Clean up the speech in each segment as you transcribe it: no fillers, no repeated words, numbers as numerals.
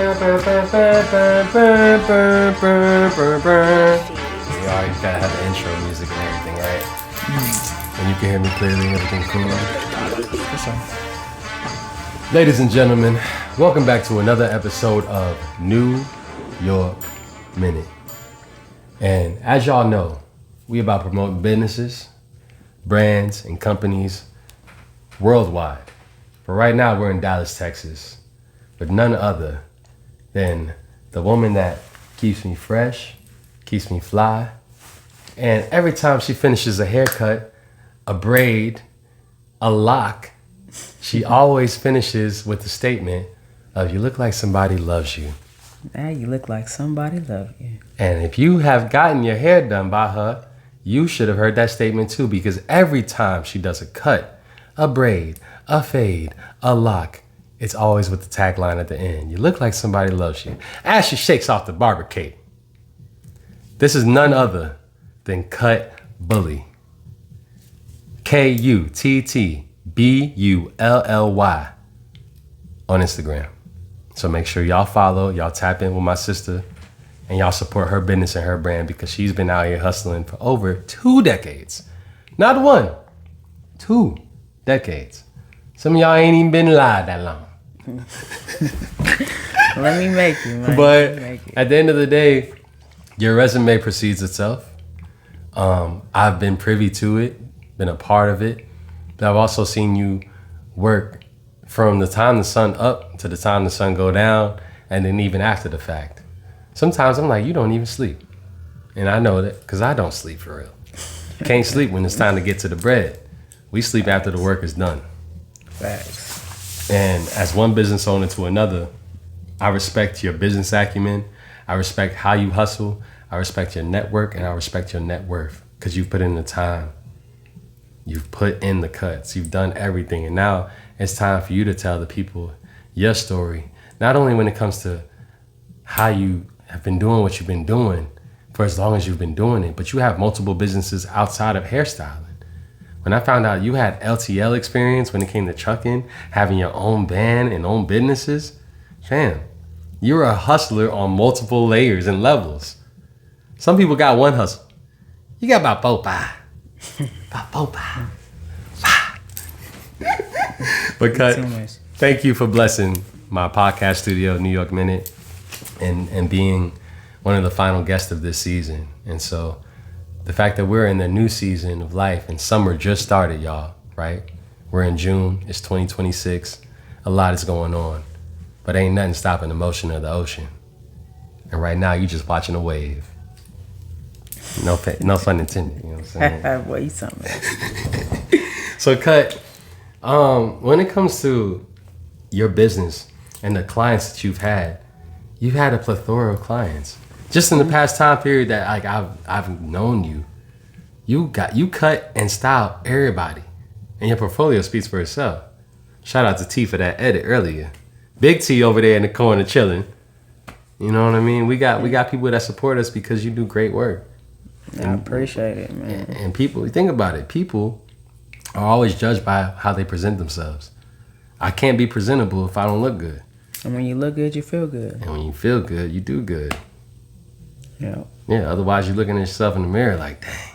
already gotta have the intro music and everything, right? And you can hear me clearly and everything cool. For sure. Ladies and gentlemen, welcome back to another episode of New York Minute. And as y'all know, we about promoting businesses, brands, and companies worldwide. But right now we're in Dallas, Texas, with none other than the woman that keeps me fresh, keeps me fly, and every time she finishes a haircut, a braid, a lock, she always finishes with the statement of, "You look like somebody loves you." Now you look like somebody loves you. And if you have gotten your hair done by her, you should have heard that statement too, because every time she does a cut, a braid, a fade, a lock, it's always with the tagline at the end. "You look like somebody loves you." As she shakes off the barber cape. This is none other than Kutt Bully. KUTTBULLY on Instagram. So make sure y'all follow, y'all tap in with my sister, and y'all support her business and her brand, because she's been out here hustling for over 2 decades. Not 1, 2 decades. Some of y'all ain't even been alive that long. Let me make you, man. But at the end of the day, your resume precedes itself. I've been privy to it, been a part of it, but I've also seen you work from the time the sun up to the time the sun go down, and then even after the fact. Sometimes I'm like, you don't even sleep. And I know that because I don't sleep for real. Can't sleep when it's time to get to the bread. We sleep after the work is done. Facts. And as one business owner to another, I respect your business acumen. I respect how you hustle. I respect your network, and I respect your net worth, because you've put in the time. You've put in the cuts. You've done everything. And now it's time for you to tell the people your story. Not only when it comes to how you have been doing what you've been doing for as long as you've been doing it, but you have multiple businesses outside of hairstyling. When I found out you had LTL experience when it came to trucking, having your own band and own businesses, fam, you're a hustler on multiple layers and levels. Some people got one hustle. You got about 4, 5. About 4, 5. But Kutt, thank you for blessing my podcast studio, New York Minute, and being one of the final guests of this season. And so the fact that we're in the new season of life, and summer just started, y'all, right? We're in June, it's 2026. A lot is going on, but ain't nothing stopping the motion of the ocean. And right now, you just watching a wave. No pun intended, you know what I'm saying? What you talking about? So Kutt, when it comes to your business and the clients that you've had a plethora of clients. Just in the past time period that like I've known you, you cut and style everybody, and your portfolio speaks for itself. Shout out to T for that edit earlier. Big T over there in the corner chilling. You know what I mean? We got people that support us because you do great work. I appreciate it, man. And people, think about it. People are always judged by how they present themselves. I can't be presentable if I don't look good. And when you look good, you feel good. And when you feel good, you do good. Yeah. Yeah, otherwise you're looking at yourself in the mirror like, dang.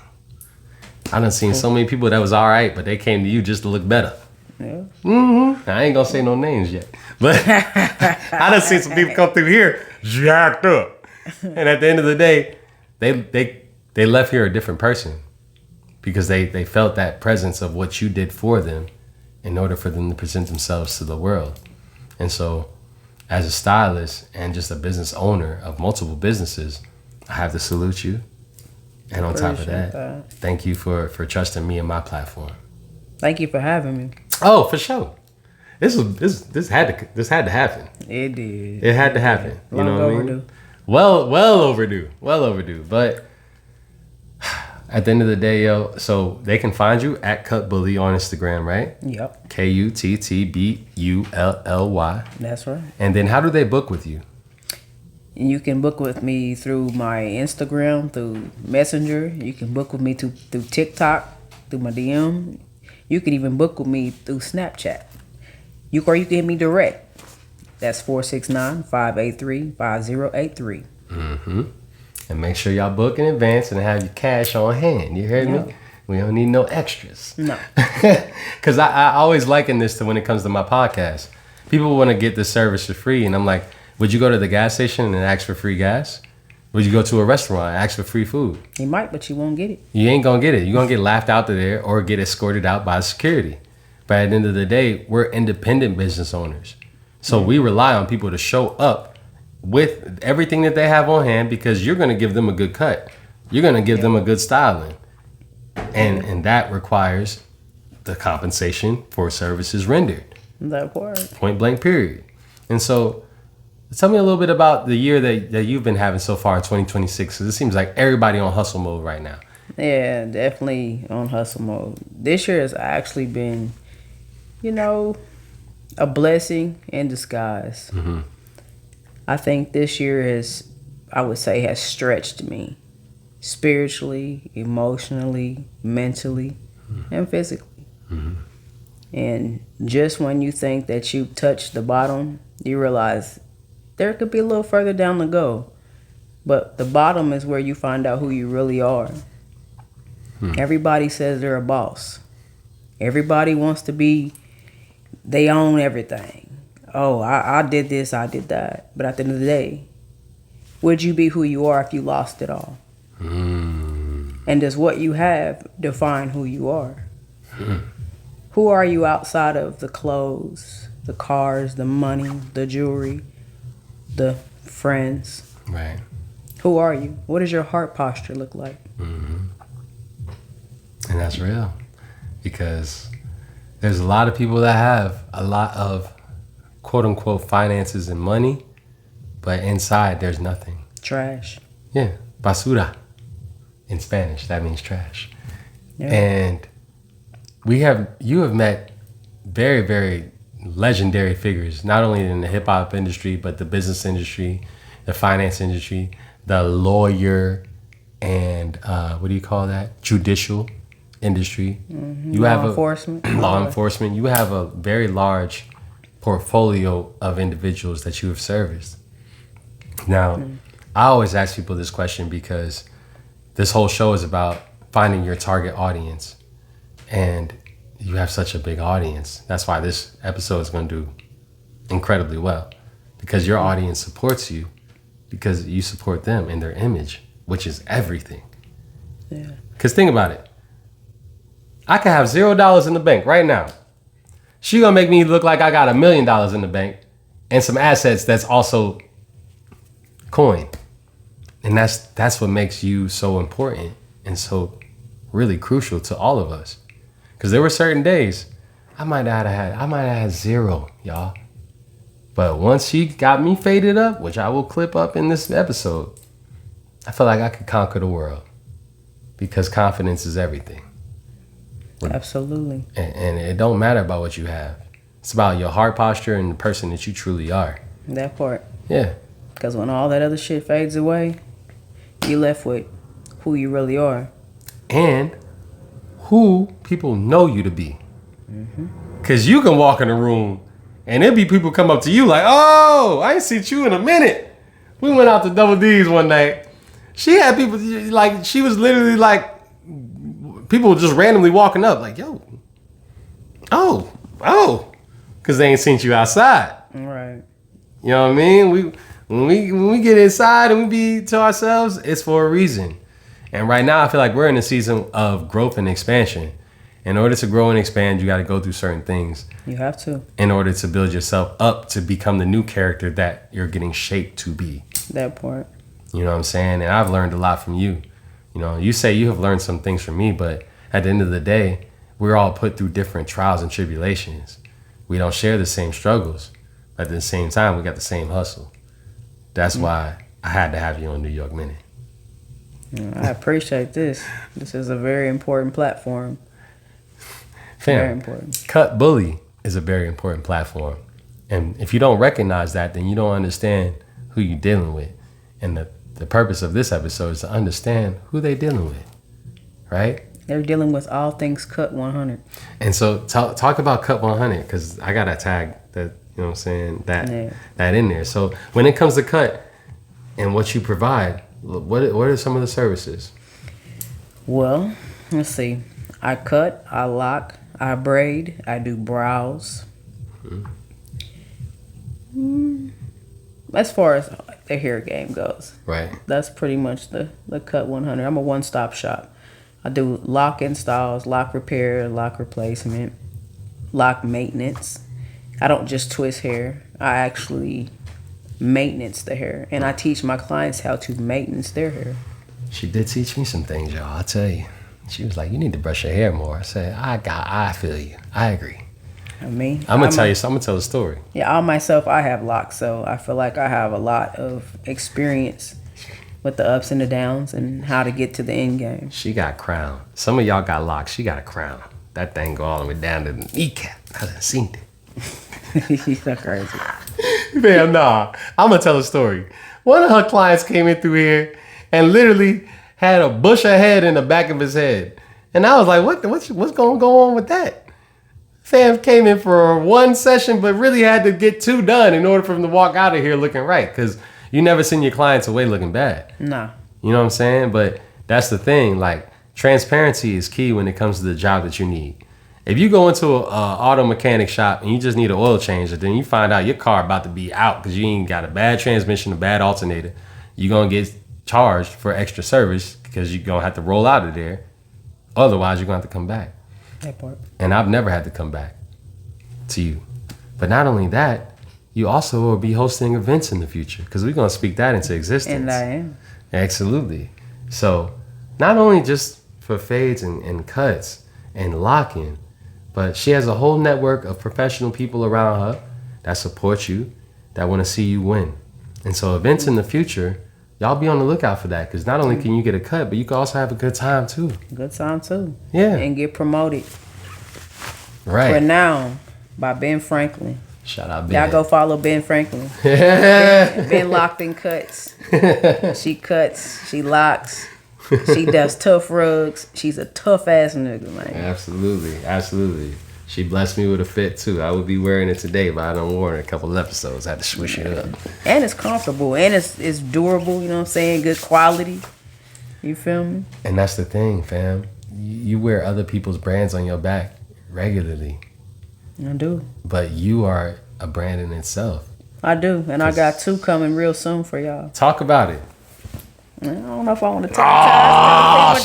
I done seen so many people that was all right, but they came to you just to look better. Yeah. Mm-hmm. I ain't gonna say no names yet. But I done seen some people come through here jacked up. And at the end of the day, they left here a different person, because they felt that presence of what you did for them in order for them to present themselves to the world. And so as a stylist and just a business owner of multiple businesses, I have to salute you. And on top of that, thank you for trusting me and my platform. Thank you for having me. Oh, for sure. This had to happen. It did. It had to happen. You know what I mean? Overdue. Well overdue. But at the end of the day, yo, so they can find you at Kutt Bully on Instagram, right? Yep. KUTTBULLY. That's right. And then how do they book with you? You can book with me through my Instagram, through Messenger. You can book with me through TikTok, through my DM. You can even book with me through Snapchat. Or you can hit me direct. That's 469-583-5083. Mm-hmm. And make sure y'all book in advance and have your cash on hand. You heard me? We don't need no extras. No. Because I always liken this to when it comes to my podcast. People want to get the service for free. And I'm like, would you go to the gas station and ask for free gas? Would you go to a restaurant and ask for free food? You might, but you won't get it. You ain't going to get it. You're going to get laughed out of there or get escorted out by security. But at the end of the day, we're independent business owners. So we rely on people to show up with everything that they have on hand, because you're going to give them a good cut. You're going to give them a good styling. And that requires the compensation for services rendered. That part. Point blank, period. And so tell me a little bit about the year that you've been having so far in 2026, because it seems like everybody on hustle mode right now. Yeah, definitely on hustle mode. This year has actually been, a blessing in disguise. Mm-hmm. I think this year has stretched me spiritually, emotionally, mentally, and physically. Mm-hmm. And just when you think that you've touched the bottom, you realize there could be a little further down to go. But the bottom is where you find out who you really are. Everybody says they're a boss. Everybody wants to be, they own everything. Oh, I did this, I did that. But at the end of the day, would you be who you are if you lost it all? And does what you have define who you are? Who are you outside of the clothes, the cars, the money, the jewelry, the friends? Right. Who are you? What does your heart posture look like? Mm-hmm. And that's real, because there's a lot of people that have a lot of quote unquote finances and money, but inside there's nothing. Trash. Yeah, basura in Spanish, that means trash. Yeah. And you have met very, very legendary figures, not only in the hip hop industry, but the business industry, the finance industry, the lawyer, and what do you call that? Judicial industry. Mm-hmm. You have enforcement. Law enforcement. You have a very large portfolio of individuals that you have serviced. Now, I always ask people this question because this whole show is about finding your target audience. And you have such a big audience. That's why this episode is going to do incredibly well, because your audience supports you because you support them in their image, which is everything. Yeah. Because think about it. I could have $0 in the bank right now. She gonna make me look like I got $1 million in the bank and some assets that's also coin. And that's what makes you so important and so really crucial to all of us. Because there were certain days I might have had zero, y'all. But once she got me faded up, which I will clip up in this episode, I felt like I could conquer the world, because confidence is everything. Absolutely. And it don't matter about what you have. It's about your heart posture and the person that you truly are. That part. Yeah. Because when all that other shit fades away, you're left with who you really are. And who people know you to be. Because you can walk in a room and there'll be people come up to you like, oh, I ain't seen you in a minute. We went out to Double D's one night. She had people, like, she was literally like, people just randomly walking up like, yo, oh, because they ain't seen you outside. Right. You know what I mean? When we get inside and we be to ourselves, it's for a reason. And right now, I feel like we're in a season of growth and expansion. In order to grow and expand, you got to go through certain things. You have to. In order to build yourself up to become the new character that you're getting shaped to be. That part. You know what I'm saying? And I've learned a lot from you. You know, you say you have learned some things from me, but at the end of the day, we're all put through different trials and tribulations. We don't share the same struggles. But at the same time, we got the same hustle. That's why I had to have you on New York Minute. I appreciate this. This is a very important platform. Fam, Very important. Kutt Bully is a very important platform. And if you don't recognize that, then you don't understand who you're dealing with. And the purpose of this episode is to understand who they're dealing with, right? They're dealing with all things Kutt 100. And so talk about Kutt 100, because I got to tag that, You know what I'm saying? That in there. So when it comes to cut and what you provide, what are some of the services? Well, let's see. I cut, I lock, I braid, I do brows. As far as the hair game goes, Right. that's pretty much the Kutt 100. I'm a one-stop shop. I do lock installs, lock repair, lock replacement, lock maintenance. I don't just twist hair. I actually maintenance the hair, and I teach my clients how to maintenance their hair. She did teach me some things, y'all. I'll tell you. She was like, "You need to brush your hair more." I said, "I feel you. I agree." I'm gonna tell a story. Yeah, all myself, I have locks, so I feel like I have a lot of experience with the ups and the downs and how to get to the end game. She got crown. Some of y'all got locks. She got a crown. That thing go all the way down to the kneecap. I done seen it. She's so crazy. Man, nah. I'm gonna tell a story. One of her clients came in through here and literally had a bush of head in the back of his head, and I was like, what's going to go on with that? Fam came in for one session, but really had to get 2 done in order for him to walk out of here looking right, because you never send your clients away looking bad. Nah. You know what I'm saying? But that's the thing. Like, transparency is key when it comes to the job that you need. If you go into an auto mechanic shop and you just need an oil change, then you find out your car about to be out because you ain't got a bad transmission, a bad alternator, you're going to get charged for extra service because you're going to have to roll out of there. Otherwise, you're going to have to come back. That part. And I've never had to come back to you. But not only that, you also will be hosting events in the future because we're going to speak that into existence. And I am. Absolutely. So not only just for fades and cuts and locking, but she has a whole network of professional people around her that support you, that want to see you win. And so events in the future, y'all be on the lookout for that, because not only can you get a cut, but you can also have a good time too. Good time too. Yeah. And get promoted. Right. Renowned by Ben Franklin. Shout out Ben. Y'all go follow Ben Franklin. Ben locked in cuts. She cuts. She locks. She does tough rugs. She's a tough ass nigga, man. Absolutely. She blessed me with a fit too. I would be wearing it today, but I done wore it a couple of episodes. I had to switch it up. And it's comfortable. And it's durable, you know what I'm saying? Good quality. You feel me? And that's the thing, fam. You wear other people's brands on your back regularly. I do. But you are a brand in itself. I do. And I got 2 coming real soon for y'all. Talk about it. I don't know if I want to talk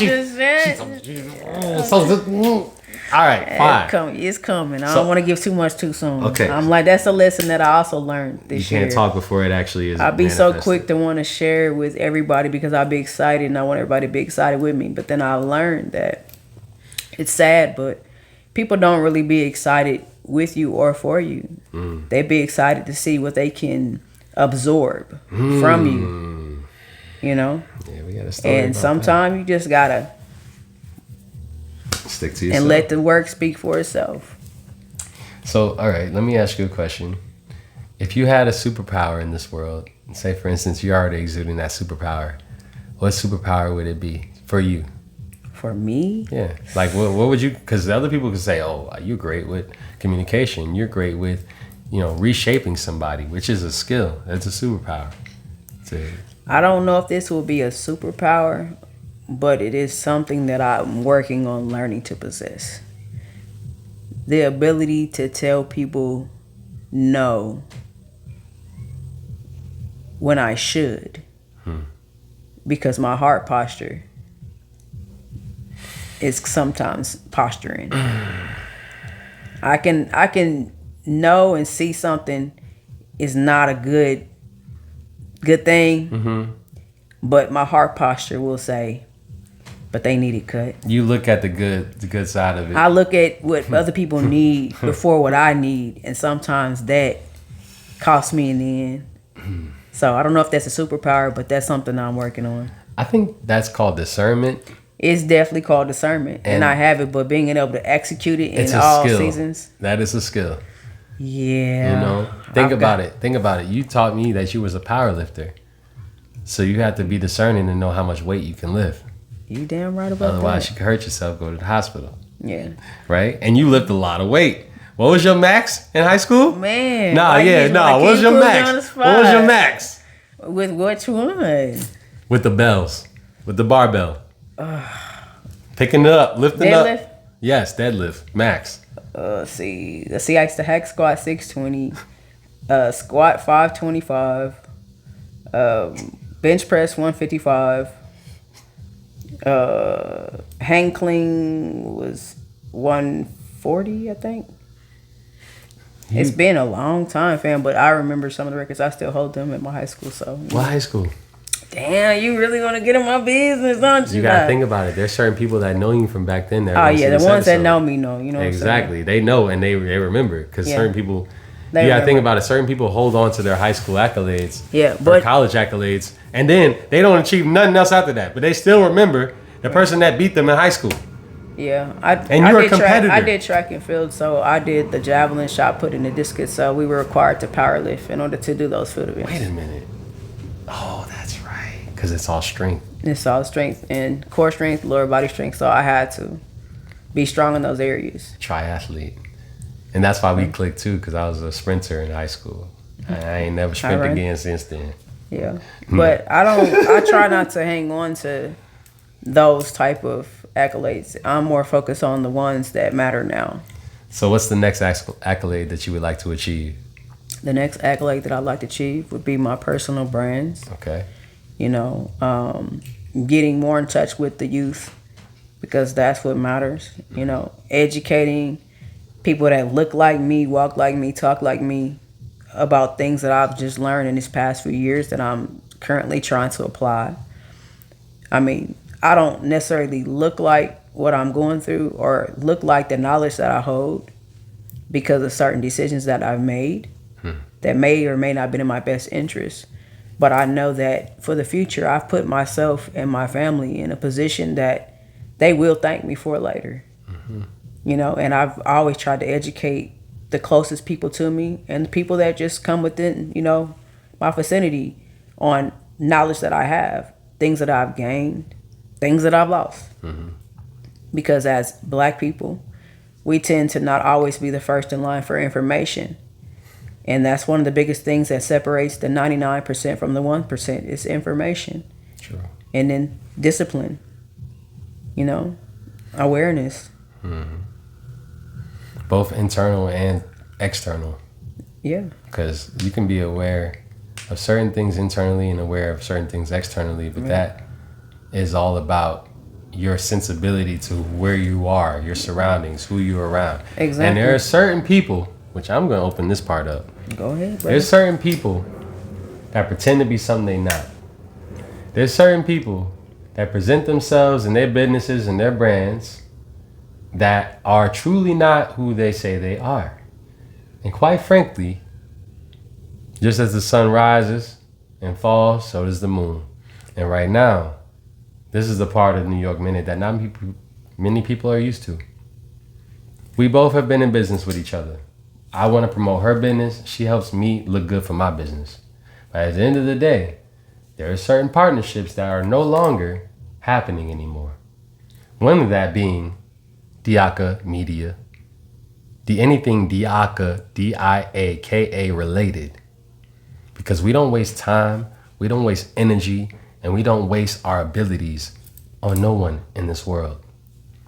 All right, fine. It's coming. I don't want to give too much too soon. Okay. I'm like, that's a lesson that I also learned this year. You can't talk before it actually is. I'll be so quick to want to share it with everybody because I'll be excited and I want everybody to be excited with me. But then I learned that it's sad, but people don't really be excited with you or for you. They be excited to see what they can absorb from you. You know? Yeah, we got to start. And sometimes you just got to stick to yourself and let the work speak for itself. So, all right, let me ask you a question. If you had a superpower in this world, say for instance, you're already exuding that superpower, what superpower would it be for you? For me? Yeah. Like, what would you, because other people could say, oh, you're great with communication. You're great with, reshaping somebody, which is a skill. That's a superpower. I don't know if this will be a superpower, but it is something that I'm working on learning to possess. The ability to tell people no when I should. Because my heart posture is sometimes posturing. I can know and see something is not a good thing, but my heart posture will say, but they need it cut. You look at the good side of it. I look at what other people need before what I need, and sometimes that costs me in the end. So I don't know if that's a superpower, but that's something I'm working on. I think that's called discernment. It's definitely called discernment, and I have it, but being able to execute it in all seasons. That is a skill. Yeah. Think about it. You taught me that you was a power lifter. So you have to be discerning and know how much weight you can lift. You damn right about that. Otherwise, you could hurt yourself, go to the hospital. Yeah. Right? And you lift a lot of weight. What was your max in high school? Man. Nah, like yeah, you nah. like What was you your put me on the max? What was your spot. max? With which one? With the bells. With the barbell. Picking it up, lifting Deadlift? up. Yes, deadlift. Max. Let's see. I used to hack squat 620, squat 525, bench press 155, hang clean was 140, I think. It's been a long time, fam, but I remember some of the records. I still hold them at my high school. So What high school? damn, you really want to get in my business, don't you? You gotta think about it. There's certain people that know you from back then. That are Oh gonna see yeah, the this ones that episode. know me know. You know what I'm Exactly. They know and they remember because Yeah. certain people. They You gotta think remember. about it. Certain people hold on to their high school accolades, Yeah, or but- college accolades, and then they don't achieve nothing else after that. But they still remember the person that beat them in high school. Yeah, And you're a did competitor. I did track and field, so I did the javelin, shot put, and the discus. So we were required to power lift in order to do those field events. Wait a minute. Oh, that's right. Because it's all strength. It's all strength and core strength, lower body strength. So I had to be strong in those areas. Triathlete. And that's why we clicked too, because I was a sprinter in high school. I ain't never sprinted Alright. again since then. Yeah, but I try not to hang on to those type of accolades. I'm more focused on the ones that matter now. So what's the next accolade that you would like to achieve? The next accolade that I'd like to achieve would be my personal brands. Okay. You know, getting more in touch with the youth because that's what matters. You know, educating people that look like me, walk like me, talk like me about things that I've just learned in this past few years that I'm currently trying to apply. I mean, I don't necessarily look like what I'm going through or look like the knowledge that I hold because of certain decisions that I've made that may or may not have been in my best interest. But I know that for the future, I've put myself and my family in a position that they will thank me for later. You know, and I've always tried to educate the closest people to me and the people that just come within, you know, my vicinity on knowledge that I have, things that I've gained, things that I've lost. Because as Black people, we tend to not always be the first in line for information. And that's one of the biggest things that separates the 99% from the 1% is information. True. And then discipline, you know, awareness. Both internal and external. Yeah. Because you can be aware of certain things internally and aware of certain things externally, but that is all about your sensibility to where you are, your surroundings, who you're around. Exactly. And there are certain people, which I'm going to open this part up. Go ahead, bro. There's certain people that pretend to be something they not. There's certain people that present themselves and their businesses and their brands that are truly not who they say they are. And quite frankly, just as the sun rises and falls, so does the moon. And right now, this is the part of New York Minute that not many people are used to. We both have been in business with each other. I want to promote her business. She helps me look good for my business. But at the end of the day, there are certain partnerships that are no longer happening anymore. One of that being Diaka Media. Anything Diaka, D-I-A-K-A related. Because we don't waste time, we don't waste energy, and we don't waste our abilities on no one in this world.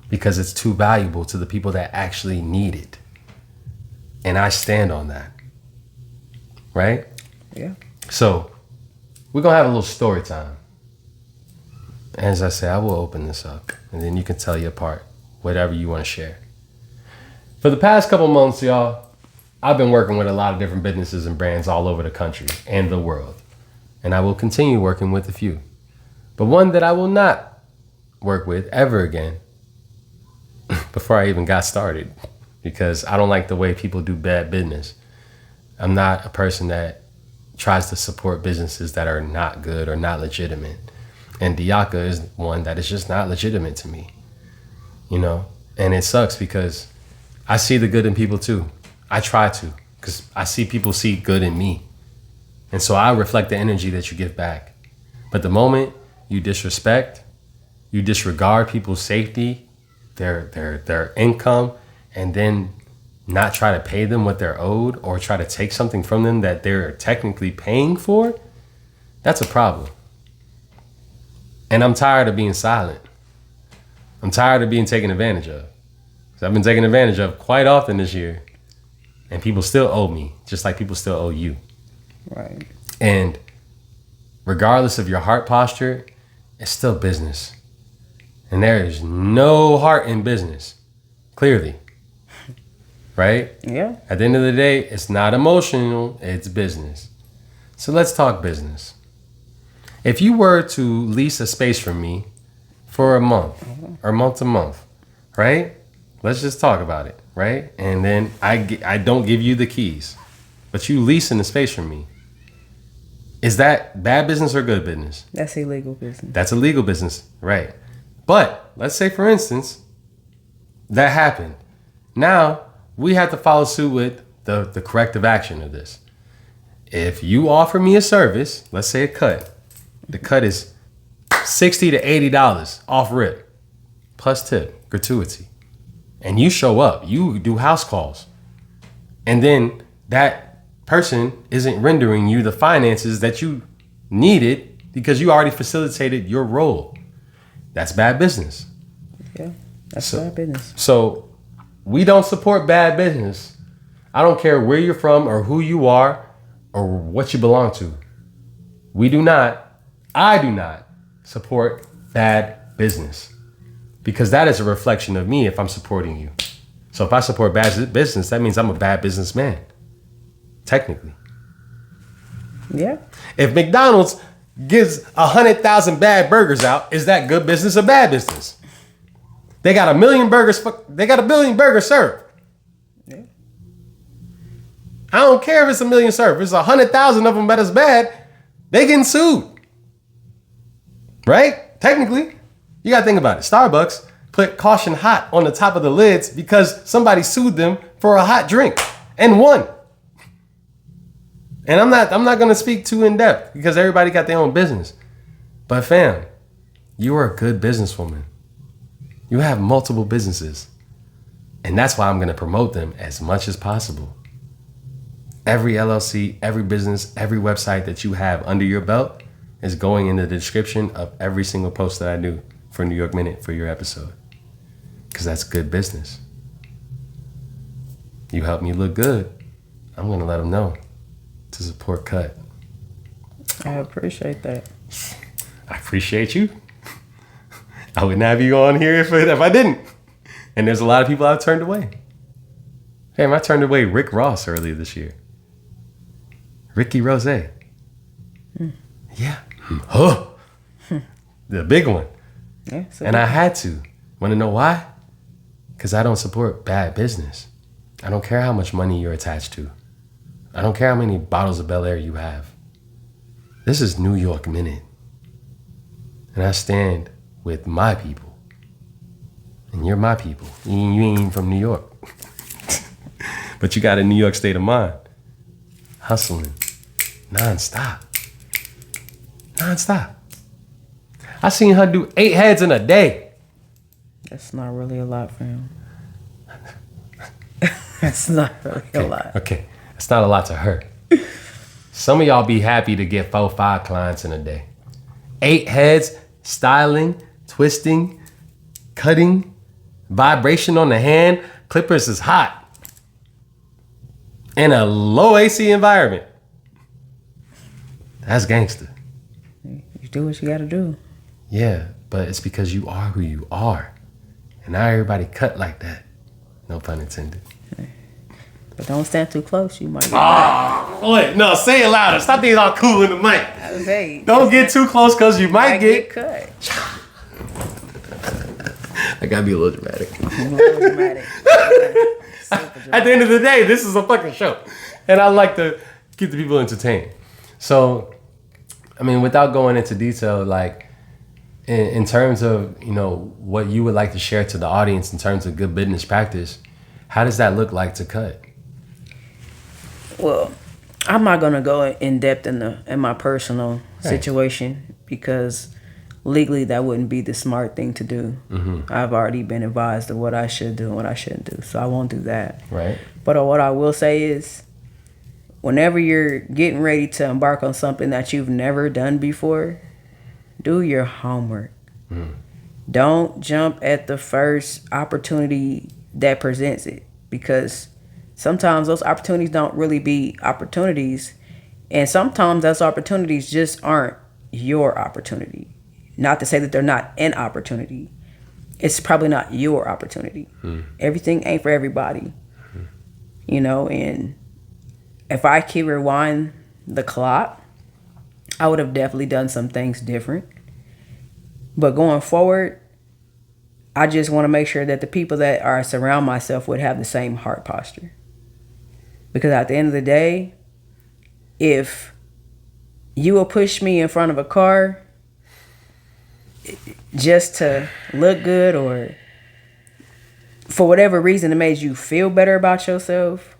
Because it's too valuable to the people that actually need it. And I stand on that. Right? Yeah. So, we're going to have a little story time. As I say, I will open this up. And then you can tell your part. Whatever you want to share. For the past couple months, y'all, I've been working with a lot of different businesses and brands all over the country and the world. And I will continue working with a few. But one that I will not work with ever again before I even got started, because I don't like the way people do bad business. I'm not a person that tries to support businesses that are not good or not legitimate. And Diaka is one that is just not legitimate to me. You know, and it sucks because I see the good in people too. I try to, because I see people see good in me. And so I reflect the energy that you give back. But the moment you disrespect, you disregard people's safety, their income, and then not try to pay them what they're owed or try to take something from them that they're technically paying for, that's a problem. And I'm tired of being silent. I'm tired of being taken advantage of. 'Cause I've been taken advantage of quite often this year. And people still owe me, just like people still owe you. Right. And regardless of your heart posture, it's still business. And there is no heart in business, clearly. Right? Yeah. At the end of the day, it's not emotional, it's business. So let's talk business. If you were to lease a space from me for a month or month to month, right? Let's just talk about it, right? And then I don't give you the keys, but you leasing the space from me. Is that bad business or good business? That's illegal business. That's illegal business, right? But let's say, for instance, that happened. Now, we have to follow suit with the corrective action of this. If you offer me a service, let's say a cut, the cut is $60 to $80 off rip, plus tip, gratuity. And you show up, you do house calls. And then that person isn't rendering you the finances that you needed because you already facilitated your role. That's bad business. Yeah, that's bad business. So we don't support bad business. I don't care where you're from or who you are or what you belong to. I do not support bad business because that is a reflection of me if I'm supporting you. So if I support bad business, that means I'm a bad businessman, technically. Yeah. If McDonald's gives 100,000 bad burgers out, is that good business or bad business? They got 1 million burgers. They got 1 billion burgers served. Yeah. I don't care if it's 1 million served. If it's 100,000 of them that is bad, they getting sued. Right? Technically, you got to think about it. Starbucks put caution hot on the top of the lids because somebody sued them for a hot drink and won. And I'm not going to speak too in depth because everybody got their own business. But fam, you are a good businesswoman. You have multiple businesses. And that's why I'm going to promote them as much as possible. Every LLC, every business, every website that you have under your belt is going in the description of every single post that I do for New York Minute for your episode. Because that's good business. You help me look good. I'm going to let them know to support Kutt. I appreciate that. I appreciate you. I wouldn't have you on here if I didn't. And there's a lot of people I've turned away. Hey, I turned away Rick Ross earlier this year. Ricky Rose. Yeah. Huh. The big one. Yeah, and I had to. Want to know why? Because I don't support bad business. I don't care how much money you're attached to. I don't care how many bottles of Bel Air you have. This is New York Minute. And I stand with my people. And you're my people. You ain't even from New York. But you got a New York state of mind. Hustling. Non-stop. I seen her do 8 heads in a day. That's not really a lot for him. That's not really a lot. Okay. It's not a lot to her. Some of y'all be happy to get 4 or 5 clients in a day. 8 heads, styling, twisting, cutting, vibration on the hand. Clippers is hot. In a low AC environment. That's gangster. You do what you gotta do. Yeah, but it's because you are who you are. And not everybody cut like that. No pun intended. But don't stand too close. You might get Wait, no, say it louder. Stop being all cool in the mic. Hey, Don't get too close because you might get cut. I gotta be a little dramatic. A little dramatic. At the end of the day, this is a fucking show. And I like to keep the people entertained. So, I mean, without going into detail, like in terms of, you know, what you would like to share to the audience in terms of good business practice, how does that look like to Kutt? Well, I'm not gonna go in depth in my personal situation because legally that wouldn't be the smart thing to do. Mm-hmm. I've already been advised of what I should do and what I shouldn't do, so I won't do that. Right. But what I will say is, whenever you're getting ready to embark on something that you've never done before, do your homework. Don't jump at the first opportunity that presents it, because sometimes those opportunities don't really be opportunities, and sometimes those opportunities just aren't your opportunity. Not to say that they're not an opportunity. It's probably not your opportunity. Everything ain't for everybody. You know, and if I could rewind the clock, I would have definitely done some things different. But going forward, I just want to make sure that the people that I surround myself with have the same heart posture. Because at the end of the day, if you will push me in front of a car just to look good, or for whatever reason it made you feel better about yourself,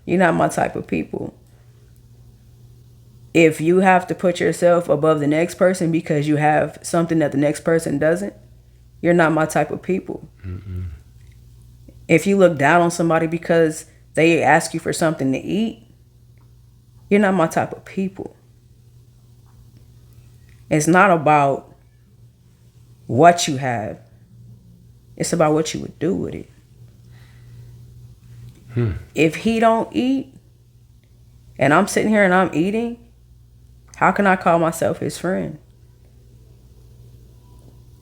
you're not my type of people. If you have to put yourself above the next person because you have something that the next person doesn't, you're not my type of people. If you look down on somebody because they ask you for something to eat, you're not my type of people. It's not about what you have. It's about what you would do with it. If he don't eat and I'm sitting here and I'm eating, how can I call myself his friend?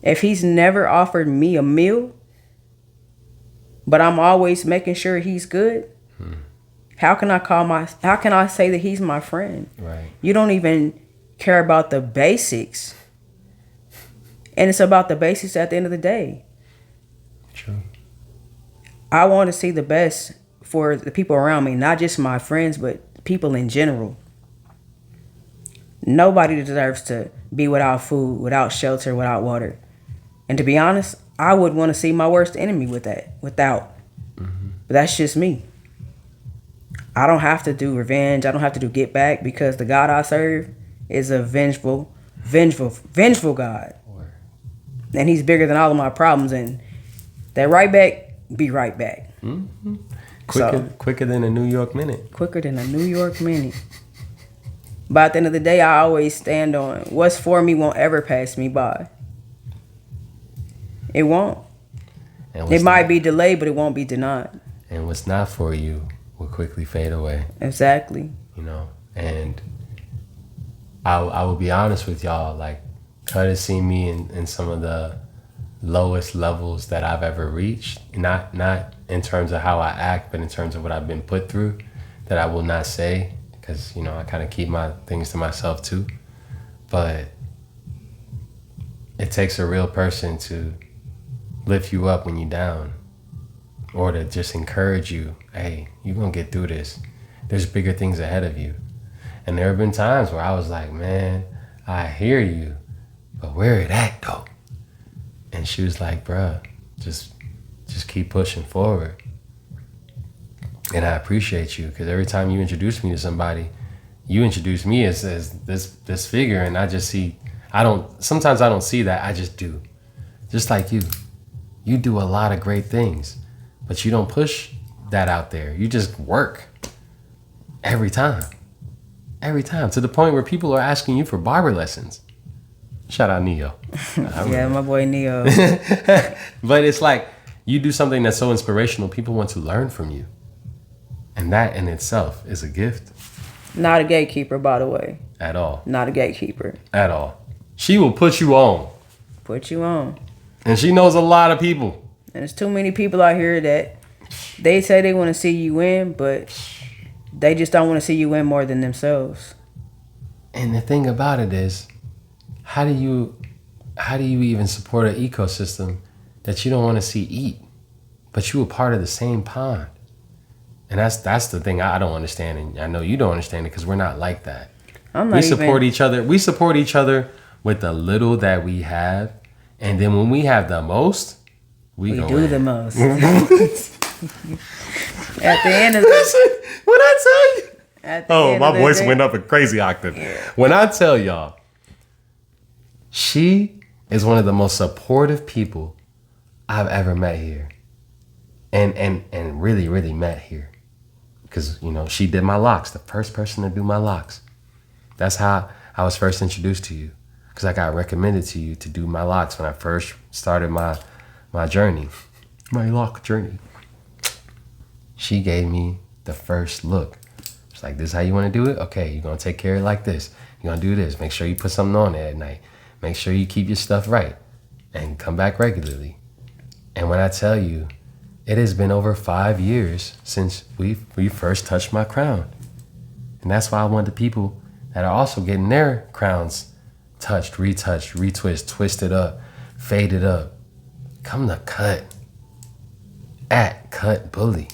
If he's never offered me a meal, but I'm always making sure he's good, how can I say that he's my friend? Right. You don't even care about the basics. And it's about the basics at the end of the day. True. I want to see the best for the people around me, not just my friends, but people in general. Nobody deserves to be without food, without shelter, without water. And to be honest, I would want to see my worst enemy without. But that's just me. I don't have to do revenge. I don't have to do get back, because the God I serve is a vengeful God. And he's bigger than all of my problems. And that right back, be right back. Quicker than a New York minute. Quicker than a New York minute. But at the end of the day, I always stand on what's for me won't ever pass me by. It won't. It might be delayed, but it won't be denied. And what's not for you will quickly fade away. Exactly. You know, and I will be honest with y'all, like, Kutt has seen me in some of the lowest levels that I've ever reached. Not in terms of how I act, but in terms of what I've been put through, that I will not say, because, you know, I kind of keep my things to myself too. But it takes a real person to lift you up when you're down, or to just encourage you. Hey, you're gonna get through this. There's bigger things ahead of you. And there have been times where I was like, man, I hear you, but where it at though? And she was like, bruh, just keep pushing forward. And I appreciate you, because every time you introduce me to somebody, you introduce me as this figure, and I just see, sometimes I don't see that, I just do. Just like you. You do a lot of great things, but you don't push that out there. You just work every time, to the point where people are asking you for barber lessons. Shout out Neo. Yeah, my boy Neo. But it's like, you do something that's so inspirational, people want to learn from you. And that in itself is a gift. Not a gatekeeper, by the way. At all. Not a gatekeeper. At all. She will put you on. Put you on. And she knows a lot of people. And there's too many people out here that they say they want to see you win, but they just don't want to see you win more than themselves. And the thing about it is, how do you even support an ecosystem that you don't want to see eat, but you were part of the same pond? And that's the thing I don't understand, and I know you don't understand it, because we're not like that. We support each other. We support each other with the little that we have, and then when we have the most, we go do in. the most. At the end of the listen, when I tell you, my voice day, went up a crazy octave. Yeah. When I tell y'all, she is one of the most supportive people I've ever met here, and really, really met here. because, she did my locks, the first person to do my locks. That's how I was first introduced to you, because I got recommended to you to do my locks when I first started my journey, my lock journey. She gave me the first look. It's like, this is how you want to do it? Okay, you're going to take care of it like this. You're going to do this. Make sure you put something on there at night. Make sure you keep your stuff right and come back regularly. And when I tell you, it has been over 5 years since we first touched my crown. And that's why I want the people that are also getting their crowns touched, retouched, retwist, twisted up, faded up. Come to Kutt at Kutt Bully.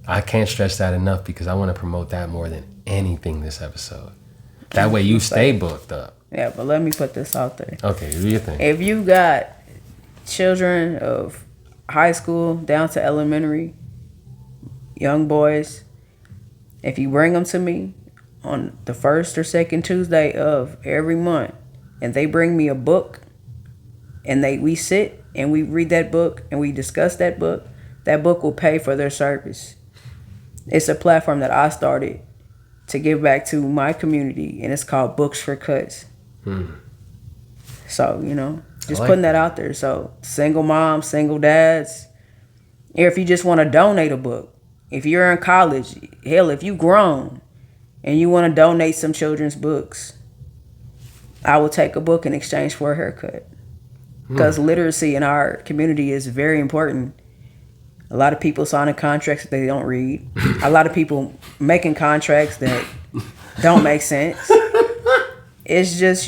I can't stress that enough because I want to promote that more than anything this episode. That way you stay booked up. Yeah, but let me put this out there. Okay, do your thing. If you got children of high school down to elementary, young boys, if you bring them to me on the first or second Tuesday of every month, and they bring me a book, and we sit and we read that book and we discuss that book will pay for their service. It's a platform that I started to give back to my community, and it's called Books for Kutts. So, just putting that out there. So, single moms, single dads, or if you just want to donate a book, if you're in college, hell, if you grown and you want to donate some children's books, I will take a book in exchange for a haircut. Because literacy in our community is very important. A lot of people signing contracts that they don't read. A lot of people making contracts that don't make sense. It's just,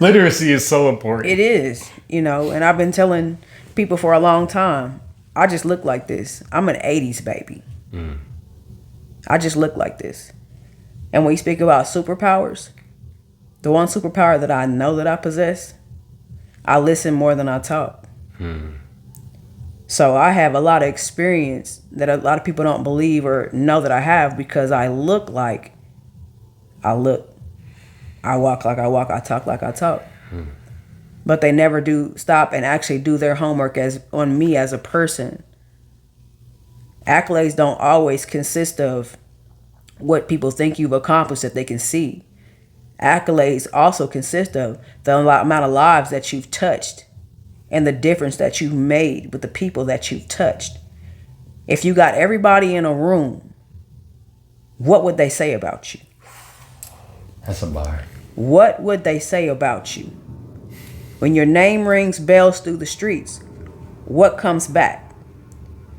literacy is so important. It is, and I've been telling people for a long time, I just look like this. I'm an 80s baby. I just look like this. And when you speak about superpowers, the one superpower that I know that I possess, I listen more than I talk. So I have a lot of experience that a lot of people don't believe or know that I have because I look like I look. I walk like I walk. I talk like I talk. But they never do stop and actually do their homework on me as a person. Accolades don't always consist of what people think you've accomplished that they can see. Accolades also consist of the amount of lives that you've touched and the difference that you've made with the people that you've touched. If you got everybody in a room, what would they say about you? That's a bar. What would they say about you? When your name rings bells through the streets, what comes back?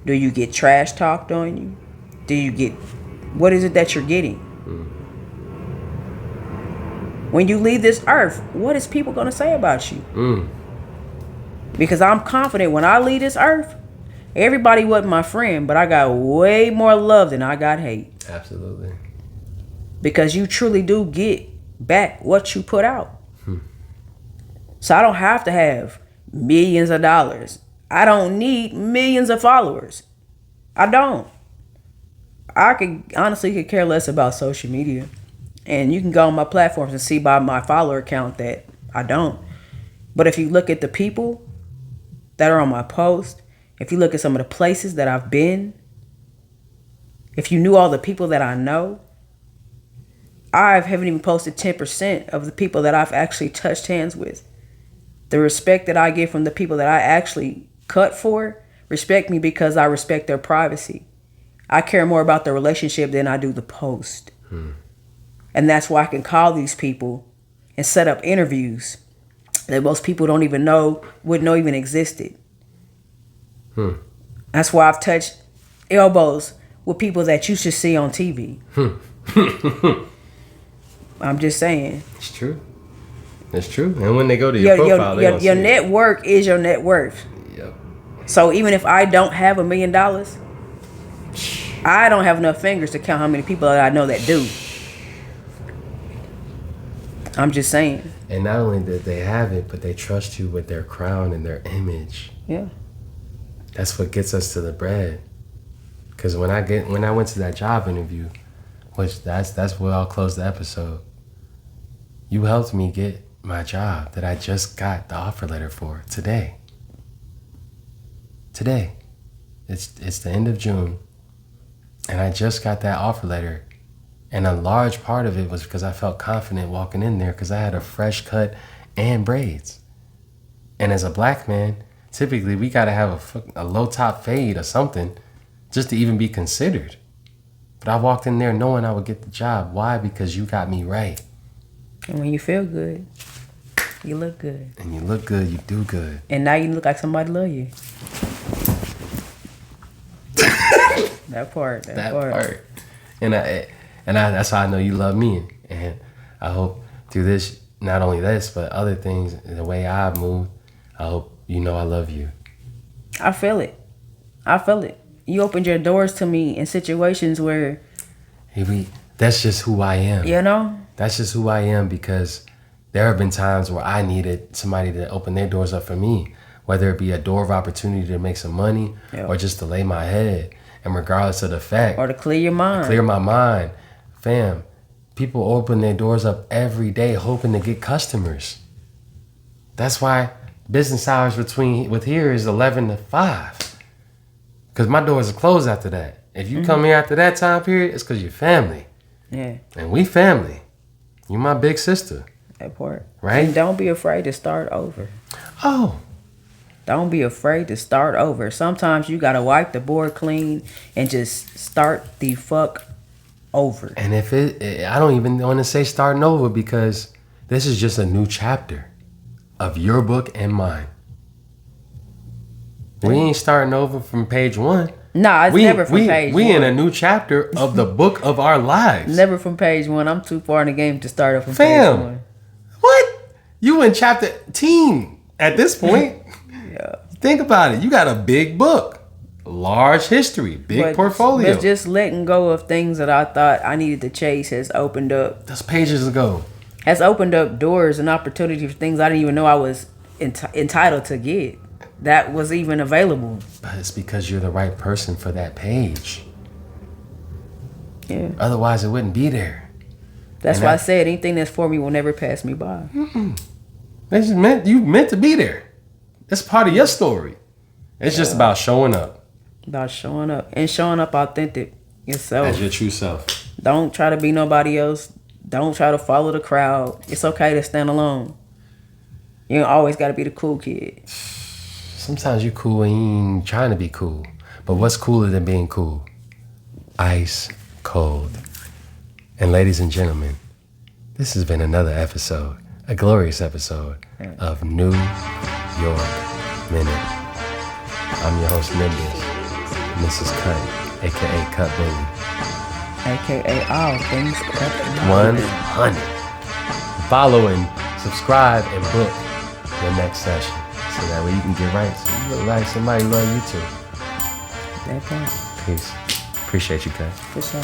Do you get trash talked on you? What is it that you're getting? When you leave this earth, what is people going to say about you? Because I'm confident when I leave this earth, everybody wasn't my friend, but I got way more love than I got hate. Absolutely. Because you truly do get back what you put out. So I don't have to have millions of dollars. I don't need millions of followers. I don't. I could care less about social media. And you can go on my platforms and see by my follower count that I don't. But if you look at the people that are on my post, if you look at some of the places that I've been, if you knew all the people that I know, I haven't even posted 10% of the people that I've actually touched hands with. The respect that I get from the people that I actually cut for respect me because I respect their privacy. I care more about the relationship than I do the post. And that's why I can call these people and set up interviews that most people don't even know, wouldn't know even existed. That's why I've touched elbows with people that you should see on TV. I'm just saying. It's true. It's true. And when they go to your profile, your network is your net worth. Yep. So even if I don't have $1 million, I don't have enough fingers to count how many people that I know that do. I'm just saying. And not only did they have it, but they trust you with their crown and their image. Yeah. That's what gets us to the bread. Because when I went to that job interview, which that's where I'll close the episode, you helped me get my job that I just got the offer letter for today. Today. It's the end of June. And I just got that offer letter. And a large part of it was because I felt confident walking in there because I had a fresh cut and braids. And as a black man, typically we got to have a low top fade or something just to even be considered. But I walked in there knowing I would get the job. Why? Because you got me right. And when you feel good, you look good. And you look good, you do good. And now you look like somebody love you. That part. And that's how I know you love me. And I hope through this, not only this, but other things, the way I've moved, I hope you know I love you. I feel it. You opened your doors to me in situations where... That's just who I am. You know? That's just who I am, because there have been times where I needed somebody to open their doors up for me, whether it be a door of opportunity to make some money or just to lay my head. And regardless of the fact. Or to clear your mind. Clear my mind. Fam, people open their doors up every day hoping to get customers. That's why business hours with here is 11 to 5. Because my doors are closed after that. If you come here after that time period, it's because you're family. Yeah. And we family. You my big sister. That part. Right? And don't be afraid to start over. Oh. Don't be afraid to start over. Sometimes you got to wipe the board clean and just start the fuck over. And I don't even want to say starting over, because this is just a new chapter of your book and mine. We ain't starting over from page 1. Nah, it's never from page 1. We in a new chapter of the book of our lives. Never from page 1. I'm too far in the game to start up from page 1. What? You in chapter 10 at this point. Yeah. Think about it. You got a big book, large history, big portfolio. But just letting go of things that I thought I needed to chase has opened up. That's pages ago. Has opened up doors and opportunities for things I didn't even know I was entitled to get. That was even available. But it's because you're the right person for that page. Yeah. Otherwise, it wouldn't be there. That's why I said anything that's for me will never pass me by. It's you meant to be there. That's part of your story. It's just about showing up. About showing up. And showing up authentic yourself. As your true self. Don't try to be nobody else. Don't try to follow the crowd. It's okay to stand alone. You always got to be the cool kid. Sometimes you cool and you ain't trying to be cool. But what's cooler than being cool? Ice cold. And ladies and gentlemen, this has been another episode, a glorious episode of New York Minute. I'm your host, Nymbus. Mrs. Kutt, a.k.a. Kutt Bully. A.k.a. all things Kutt 100. Follow and subscribe and book the next session, so that way you can get right. So you look like somebody love you too. That part. Peace. Appreciate you, Kutt. For sure.